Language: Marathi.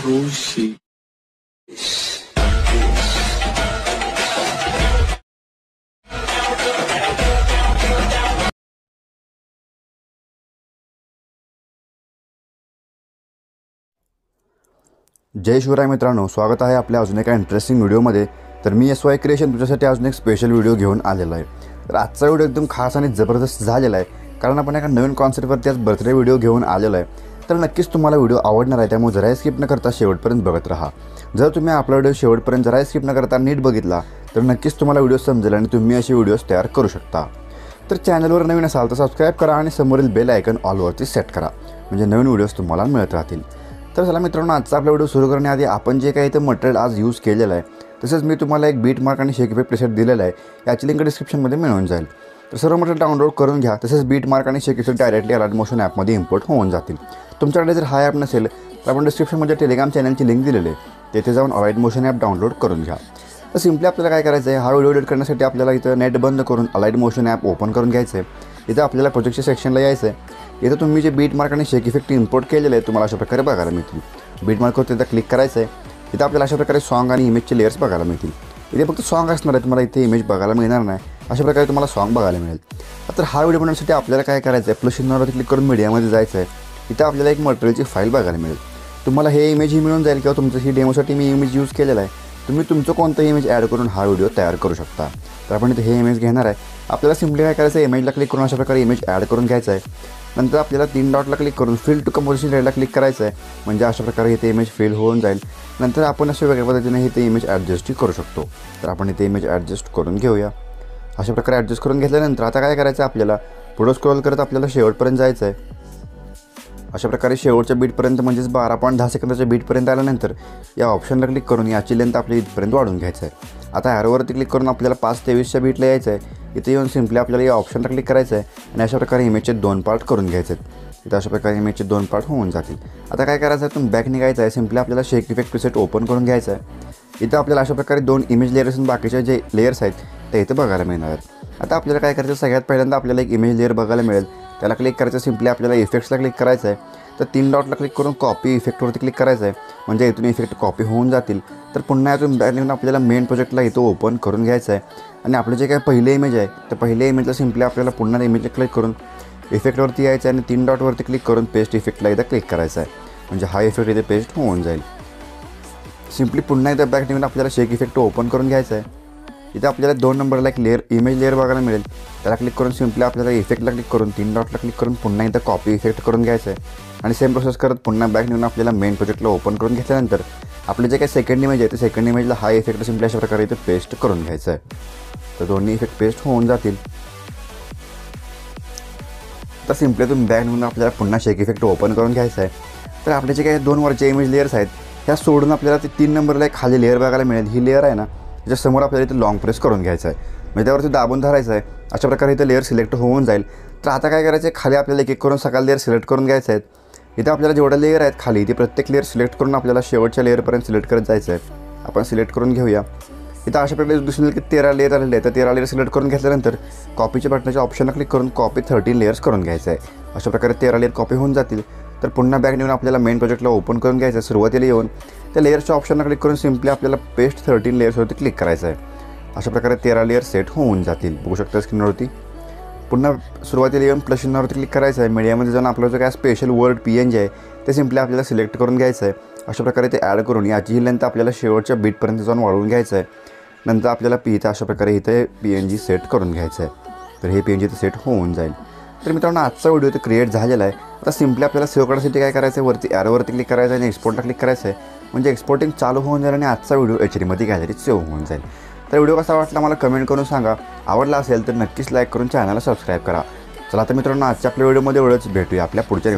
Cruci. जय शिवराय मित्रांनो, स्वागत आहे आपल्या अजून एका इंटरेस्टिंग व्हिडिओमध्ये। तर मी SY क्रिएशन तुमच्यासाठी अजून एक स्पेशल व्हिडिओ घेऊन आलेलो आहे। तर आजचा व्हिडिओ एकदम खास आणि जबरदस्त झालेला आहे, कारण आपण एका नवीन कॉन्सेप्टवरती आज बर्थडे व्हिडिओ घेऊन आलेलो आहे। तर नक्कीच तुम्हाला व्हिडिओ आवडणार आहे, त्यामुळे जरा स्किप न करता शेवटपर्यंत बघत राहा। जर तुम्ही आपला व्हिडिओ शेवटपर्यंत जरा स्किप न करता नीट बघितला तर नक्कीच तुम्हाला व्हिडिओ समजेल आणि तुम्ही असे व्हिडिओज तयार करू शकता। तर चॅनलवर नवीन असाल तर सबस्क्राईब करा आणि समोरील बेल आयकॉन ऑलवरती सेट करा, म्हणजे नवीन व्हिडिओज तुम्हाला मिळत राहतील। तर चला मित्रांनो, आजचा आपला व्हिडिओ सुरू करण्याआधी आपण जे काही इथं मटेरियल आज यूज केलेलं आहे, तसेच मी तुम्हाला एक बीट मार्क आणि शेक इफेक्ट प्रीसेट दिलेला आहे, याची लिंक डिस्क्रिप्शनमध्ये मिळून जाईल। तर सर्व मटेरियल डाउनलोड करून घ्या। तसेच बीट मार्क आणि शेक इफेक्ट डायरेक्टली अलाइट मोशन ॲपमध्ये इम्पोर्ट होऊन जातील। तुमच्याकडे जर हा ॲप नसेल तर आपण डिस्क्रिप्शनमध्ये टेलिग्राम चॅनलची लिंक दिलेली आहे, तेथे जाऊन अलाइट मोशन ॲप डाउनलोड करून घ्या। तर सिम्पली आपल्याला काय करायचं आहे, हा व्हिडिओ एडिट करण्यासाठी आपल्याला इथं नेट बंद करून अलाइट मोशन ॲप ओपन करून घ्यायचं आहे। इथं आपल्याला प्रोजेक्टच्या सेक्शनला यायचं आहे। इथं तुम्ही जे बीट मार्क आणि शेक इफेक्ट इम्पोर्ट केलेले आहे तुम्हाला अशा प्रकारे बघायला मिळतील। बीट मार्कवर तिथं क्लिक करायचं आहे। इथं आपल्याला अशा प्रकारे सॉन्ग आणि इमेजचे लेयर्स बघायला मिळतील। इथे फक्त सॉन्ग असणार आहे, तुम्हाला इथे इमेज बघायला मिळणार नाही। अशा प्रकारे तुम्हाला सॉन्ग बघायला मिळेल। तर हा व्हिडिओ बनवण्यासाठी आपल्याला काय करायचं आहे, प्लस चिन्हावरती क्लिक करून मीडियामध्ये जायचं आहे। इथं आपल्याला एक मटेरियलची फाईल बघायला मिळेल। तुम्हाला हे इमेजही मिळून जाईल किंवा तुमचं ही डेमोसाठी मी इमेज यूज केलेला आहे। तुम्ही तुमचं कोणतं इमेज ॲड करून हा व्हिडिओ तयार करू शकता। तर आपण इथे हे इमेज घेणार आहे। आपल्याला सिम्पली काय करायचं आहे, इमेजला क्लिक करून अशा प्रकारे इमेज ॲड करून घ्यायचं आहे। नंतर आपल्याला 3 डॉटला क्लिक करून फिल टू कंपोजिशन लेअरला क्लिक करायचं आहे, म्हणजे अशा प्रकारे इथे इमेज फिल होऊन जाईल। नंतर आपण अशा वेगळ्या पद्धतीने इथे इमेज ॲडजस्टही करू शकतो। तर आपण इथे इमेज ॲडजस्ट करून घेऊया। अशा प्रकारे ॲडजस्ट करून घेतल्यानंतर आता काय करायचं आहे, आपल्याला पुढं स्क्रॉल करत आपल्याला शेवटपर्यंत जायचं आहे। अशा प्रकारे शेवटच्या बीटपर्यंत म्हणजेच 12.10 सेकंदाच्या बीटपर्यंत आल्यानंतर या ऑप्शनला क्लिक करून याची लेंथ आपली इथपर्यंत वाढून घ्यायचं आहे। आता ॲरोवरती क्लिक करून आपल्याला 5:23च्या बीटला यायचं आहे। इथे येऊन सिम्पली आपल्याला या ऑप्शनला क्लिक करायचं आहे आणि अशा प्रकारे इमेजचे 2 पार्ट करून घ्यायचे आहेत। इथं अशा प्रकारे इमेजचे 2 पार्ट होऊन जातील। आता काय करायचं आहे, तुम्ही बॅक निघायचं आहे। सिम्पली आपल्याला शेक इफेक्ट प्रीसेट ओपन करून घ्यायचं आहे। इथं आपल्याला अशा प्रकारे 2 इमेज लेयर्स आणि बाकीचे जे लेयर्स आहेत ते इथे बघायला मिळणार आहेत। आता आपल्याला काय करायचं, सगळ्यात पहिल्यांदा आपल्याला एक इमेज लेयर बघायला मिळेल, त्याला क्लिक करायचं। सिम्पली आपल्याला इफेक्ट्सला क्लिक करायचं आहे। तर 3 डॉटला क्लिक करून कॉपी इफेक्टवरती क्लिक करायचं आहे, म्हणजे इथून इफेक्ट कॉपी होऊन जातील। तर पुन्हा यातून बॅक निघून आपल्याला मेन प्रोजेक्टला इथं ओपन करून घ्यायचं आहे आणि आपलं जे काही पहिले इमेज आहे तर पहिल्या इमेजला सिम्पली आपल्याला पुन्हा इमेजला क्लिक करून इफेक्टवरती यायचं आहे आणि 3 डॉटवरती क्लिक करून पेस्ट इफेक्टला इथं क्लिक करायचं आहे, म्हणजे हा इफेक्ट इथे पेस्ट होऊन जाईल। सिम्पली पुन्हा इथं बॅक निघून आपल्याला शेक इफेक्ट ओपन करून घ्यायचं आहे। इथं आपल्याला 2 नंबरला एक लेअर इमेज लेअर बघायला मिळेल, त्याला क्लिक करून सिम्पली आपल्याला इफेक्टला क्लिक करून 3 डॉटला क्लिक करून पुन्हा इथं कॉपी इफेक्ट करून घ्यायचं आहे आणि सेम प्रोसेस करत पुन्हा बॅक निघून आपल्याला मेन प्रोजेक्टला ओपन करून घेतल्यानंतर आपले जे काही सेकंड इमेज आहे ते सेकंड इमेजला हा इफेक्ट सिम्पली अशा प्रकारे इथे पेस्ट करून घ्यायचं आहे। तर दोन्ही इफेक्ट पेस्ट होऊन जातील। तर सिम्पली तुम्ही बॅक निघून आपल्याला पुन्हा शेक इफेक्ट ओपन करून घ्यायचं आहे। तर आपले जे काही 2 वरचे इमेज लेयर्स आहेत ह्या सोडून आपल्याला ते 3 नंबरला एक खाली लेअर बघायला मिळेल। ही लेअर आहे ना, त्याच्यासमोर आपल्याला इथे लॉंग प्रेस करून घ्यायचं आहे, म्हणजे त्यावरती दाबून धरायचं आहे। अशा प्रकारे इथे लेअर सिलेक्ट होऊन जाईल। तर आता काय करायचं आहे, खाली आपल्याला एक करून सगळ्या लेअर सिलेक्ट करून घ्यायचं आहे। इथं आपल्याला जेवढ्या लेअर आहेत खाली ते प्रत्येक लेअर सिलेक्ट करून आपल्याला शेवटच्या लेअरपर्यंत सिलेक्ट करत जायचं आहे। आपण सिलेक्ट करून घेऊया। इथं अशा प्रकारे दिसून की 13 लेअर आलेले आहेत। तर 13 लेअर सिलेक्ट करून घेतल्यानंतर कॉपीच्या बटनाच्या ऑप्शनला क्लिक करून कॉपी 13 लेअर्स करून घ्यायचं आहे। अशा प्रकारे 13 लेअर कॉपी होऊन जातील। तर पुन्हा बॅक निघून आपल्याला मेन प्रोजेक्टला ओपन करून घ्यायचं आहे। सुरुवातीला येऊन त्या लेअर्सच्या ऑप्शनला क्लिक करून सिम्पली आपल्याला पेस्ट 13 लेअर्सवरती क्लिक करायचं आहे। अशा प्रकारे 13 लेअर सेट होऊन जातील, बघू शकता स्क्रीनवरती। पुन्हा सुरुवातीला येऊन प्लस चिन्हावरती क्लिक करायचं आहे। मीडियामध्ये जाऊन आपलं जो काय स्पेशल वर्ड PNG आहे ते सिम्पली आपल्याला सिलेक्ट करून घ्यायचं आहे। अशा प्रकारे ते ॲड करून याची लेंथ आपल्याला शेवटच्या बीटपर्यंत जाऊन वाढवून घ्यायचं आहे। नंतर आपल्याला इथं अशा प्रकारे इथे PNG सेट करून घ्यायचं आहे। तर हे PNG इथे सेट होऊन जाईल। तर मित्रांनो, आजचा व्हिडिओ इथे क्रिएट झालेला आहे। आता सिम्पली आपल्याला सेव्ह करण्यासाठी काय करायचं आहे, वरती ॲरोवरती क्लिक करायचं आहे आणि एक्सपोर्टला क्लिक करायचं आहे, म्हणजे एक्सपोर्टिंग चालू होऊन जाईल आणि आजचा व्हिडिओ HD गॅलरीत सेव्ह होऊन जाईल। तर व्हिडिओ कसा वाटला मला कमेंट करून सांगा। आवडला असेल तर नक्कीच लाईक करून चॅनलला सबस्क्राईब करा। चला तर मित्रांनो, आजच्या आपल्या व्हिडिओमध्ये एवढंच। भेटूया आपल्या पुढच्या